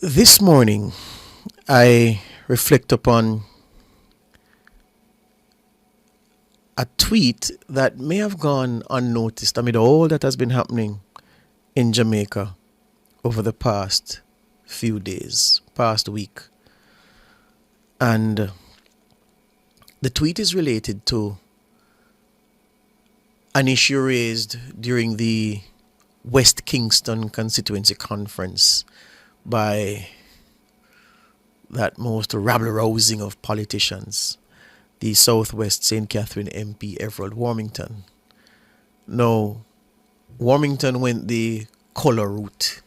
This morning, I reflect upon a tweet that may have gone unnoticed amid all that has been happening in Jamaica over the past few days, past week. And the tweet is related to an issue raised during the West Kingston constituency conference by that most rabble-rousing of politicians, the Southwest St. Catherine MP Everald Warmington. Now, Warmington went the color route,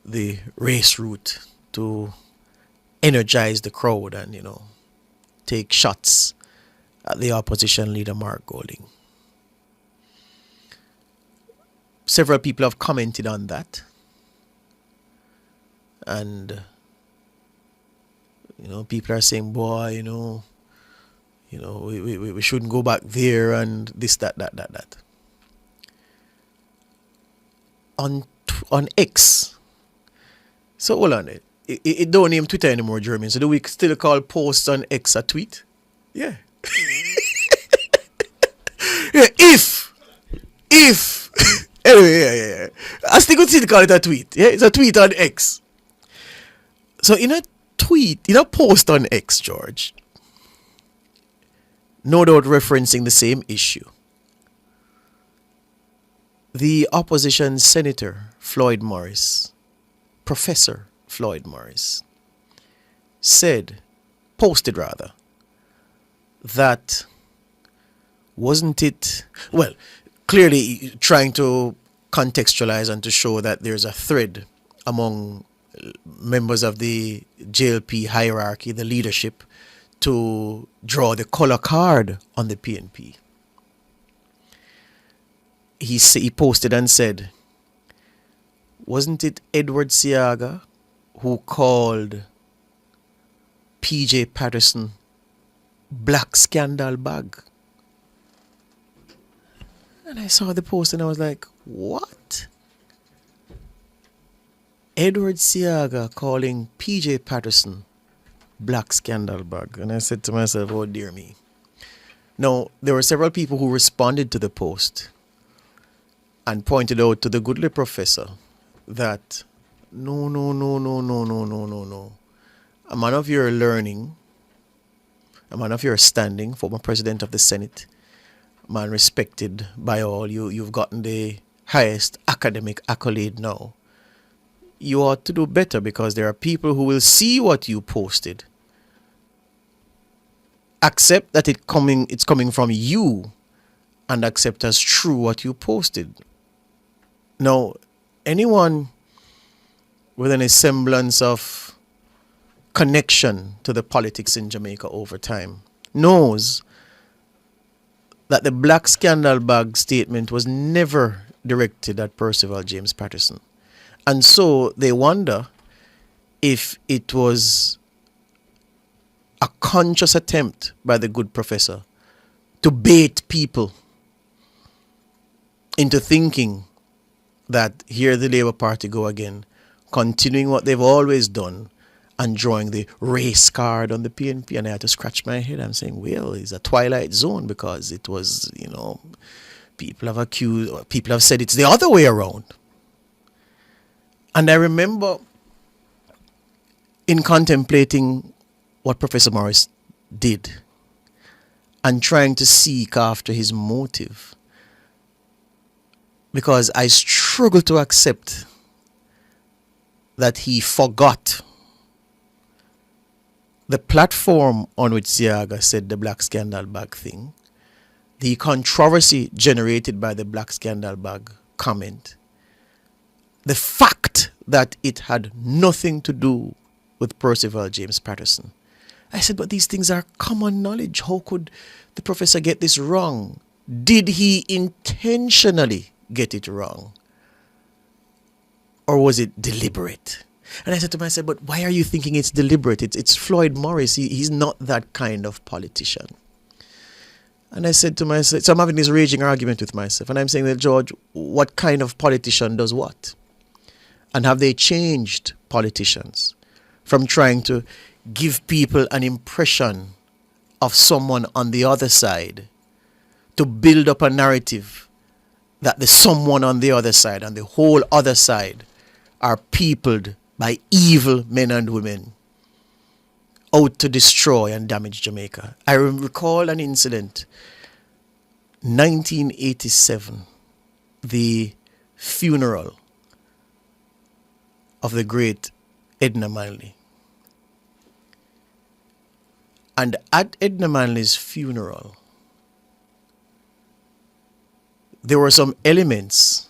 the race route, to energize the crowd and, take shots at the opposition leader Mark Golding. Several people have commented on that. And, people are saying, boy, we shouldn't go back there and this, that. On X. So hold on. It don't name Twitter anymore, Jeremy. So do we still call posts on X a tweet? Yeah. Yeah, if. Anyway, yeah. I still could still call it a tweet. Yeah, it's a tweet on X. So in a post on X, George, no doubt referencing the same issue, the opposition senator, Professor Floyd Morris, posted that wasn't it, well, clearly trying to contextualize and to show that there's a thread among members of the JLP hierarchy, the leadership, to draw the color card on the PNP. He posted and said, wasn't it Edward Seaga who called PJ Patterson black scandal bag? And I saw the post and I was like, what? Edward Seaga calling PJ Patterson black scandal bag. And I said to myself, oh dear me. Now, there were several people who responded to the post and pointed out to the goodly professor that no. A man of your learning, a man of your standing, former president of the Senate, a man respected by all, you've gotten the highest academic accolade now. You ought to do better because there are people who will see what you posted, accept that it's coming from you, and accept as true what you posted. Now, anyone with any semblance of connection to the politics in Jamaica over time knows that the black scandal bag statement was never directed at Percival James Patterson. And so they wonder if it was a conscious attempt by the good professor to bait people into thinking that here the Labour Party go again, continuing what they've always done and drawing the race card on the PNP. And I had to scratch my head. I'm saying, well, it's a twilight zone because it was, people have said it's the other way around. And I remember in contemplating what Professor Morris did and trying to seek after his motive, because I struggle to accept that he forgot the platform on which Seaga said the black scandal bag thing, the controversy generated by the black scandal bag comment, the fact that it had nothing to do with Percival James Patterson. I said, but these things are common knowledge. How could the professor get this wrong? Did he intentionally get it wrong? Or was it deliberate? And I said to myself, but why are you thinking it's deliberate? It's Floyd Morris. He's not that kind of politician. And I said to myself, so I'm having this raging argument with myself. And I'm saying, well, George, what kind of politician does what? And have they changed politicians from trying to give people an impression of someone on the other side, to build up a narrative that the someone on the other side and the whole other side are peopled by evil men and women out to destroy and damage Jamaica. I recall an incident, 1987, the funeral of the great Edna Manley. And at Edna Manley's funeral, there were some elements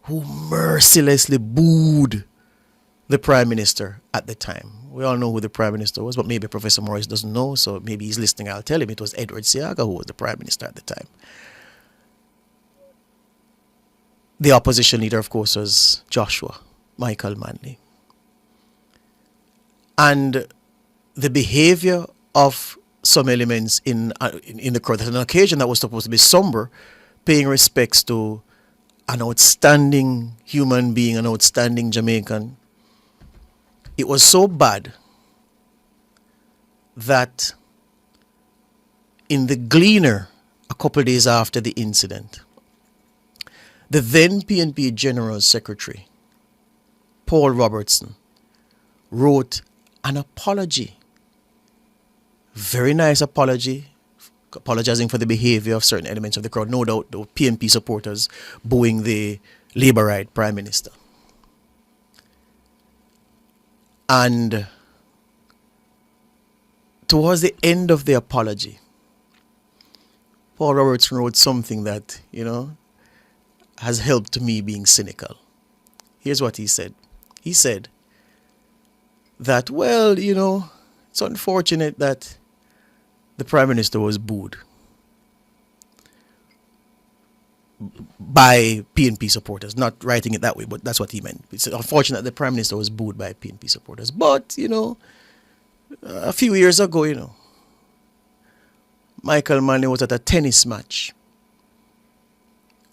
who mercilessly booed the Prime Minister at the time. We all know who the Prime Minister was, but maybe Professor Morris doesn't know, so maybe he's listening. I'll tell him it was Edward Seaga who was the Prime Minister at the time. The opposition leader, of course, was Joshua Michael Manley. And the behavior of some elements in the crowd, at an occasion that was supposed to be somber, paying respects to an outstanding human being, an outstanding Jamaican, it was so bad that in the Gleaner, a couple of days after the incident, the then PNP General Secretary, Paul Robertson, wrote an apology. Very nice apology, apologizing for the behavior of certain elements of the crowd. No doubt the PNP supporters booing the Labourite Prime Minister. And towards the end of the apology, Paul Robertson wrote something that, has helped to me being cynical. Here's what he said. He said that, well, it's unfortunate that the Prime Minister was booed by PNP supporters. Not writing it that way, but that's what he meant. It's unfortunate that the Prime Minister was booed by PNP supporters. But, a few years ago, Michael Manley was at a tennis match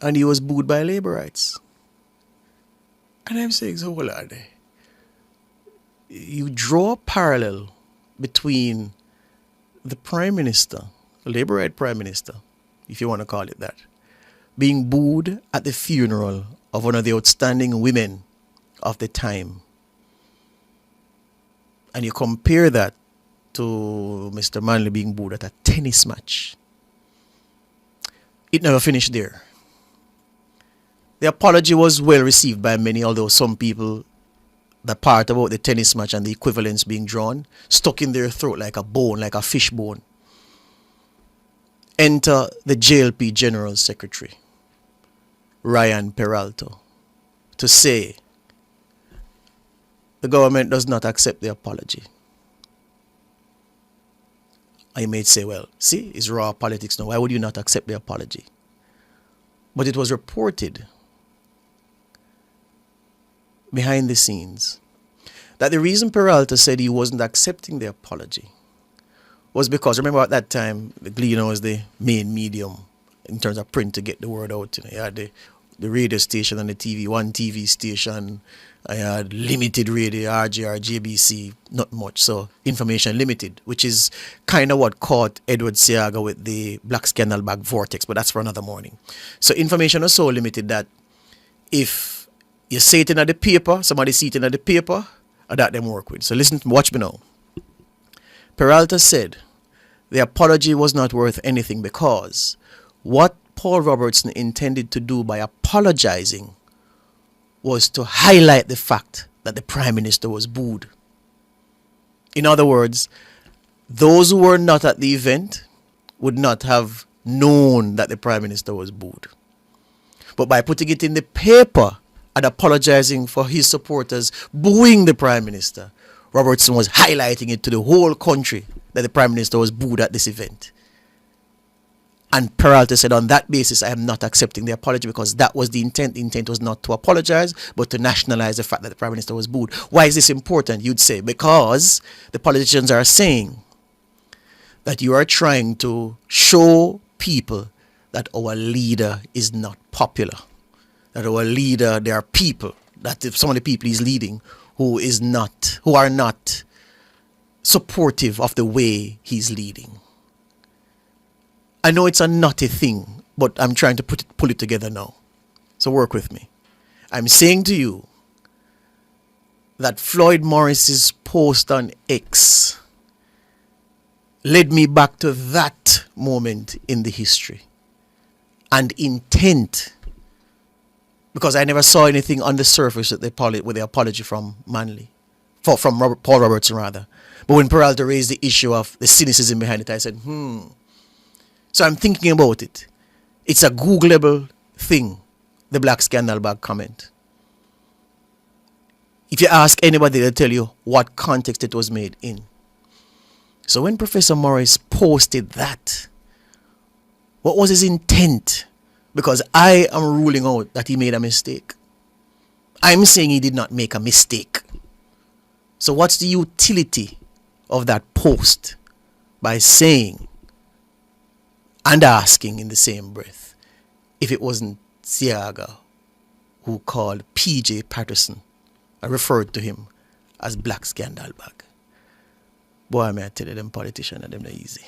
and he was booed by Labourites. And I'm saying, so hold on. You draw a parallel between the Prime Minister, the Labourite Prime Minister, if you want to call it that, being booed at the funeral of one of the outstanding women of the time. And you compare that to Mr. Manley being booed at a tennis match. It never finished there. The apology was well received by many, although some people, the part about the tennis match and the equivalence being drawn, stuck in their throat like a bone, like a fish bone. Enter the JLP General Secretary, Ryan Peralta, to say the government does not accept the apology. I may say, well, see, it's raw politics now. Why would you not accept the apology? But it was reported behind the scenes that the reason Peralta said he wasn't accepting the apology was because, remember at that time, the Gleaner was the main medium in terms of print to get the word out. You had the radio station and the TV, one TV station. I had limited radio, RJR, JBC, not much. So information limited, which is kind of what caught Edward Seaga with the Black Scandal Bag Vortex, but that's for another morning. So information was so limited that if you say it in the paper, somebody see it in the paper, and that them work with. So listen, watch me now. Peralta said the apology was not worth anything because what Paul Robertson intended to do by apologizing was to highlight the fact that the Prime Minister was booed. In other words, those who were not at the event would not have known that the Prime Minister was booed. But by putting it in the paper and apologizing for his supporters booing the Prime Minister, Robertson was highlighting it to the whole country that the Prime Minister was booed at this event. And Peralta said, on that basis, I am not accepting the apology because that was the intent. The intent was not to apologize, but to nationalize the fact that the Prime Minister was booed. Why is this important? You'd say, because the politicians are saying that you are trying to show people that our leader is not popular. That our leader, there are people, that if some of the people he's leading who are not supportive of the way he's leading. I know it's a knotty thing, but I'm trying to pull it together now. So work with me. I'm saying to you that Floyd Morris's post on X led me back to that moment in the history and intent, because I never saw anything on the surface with the apology from Manley, from Paul Robertson rather. But when Peralta raised the issue of the cynicism behind it, I said, So I'm thinking about it. It's a Googleable thing, the Black Scandal Bag comment. If you ask anybody, they'll tell you what context it was made in. So when Professor Morris posted that, what was his intent? Because I am ruling out that he made a mistake. I'm saying he did not make a mistake. So what's the utility of that post by saying and asking in the same breath if it wasn't Seaga who called PJ Patterson and referred to him as Black Scandal Bag? Boy, may I tell you, them politicians are them not easy.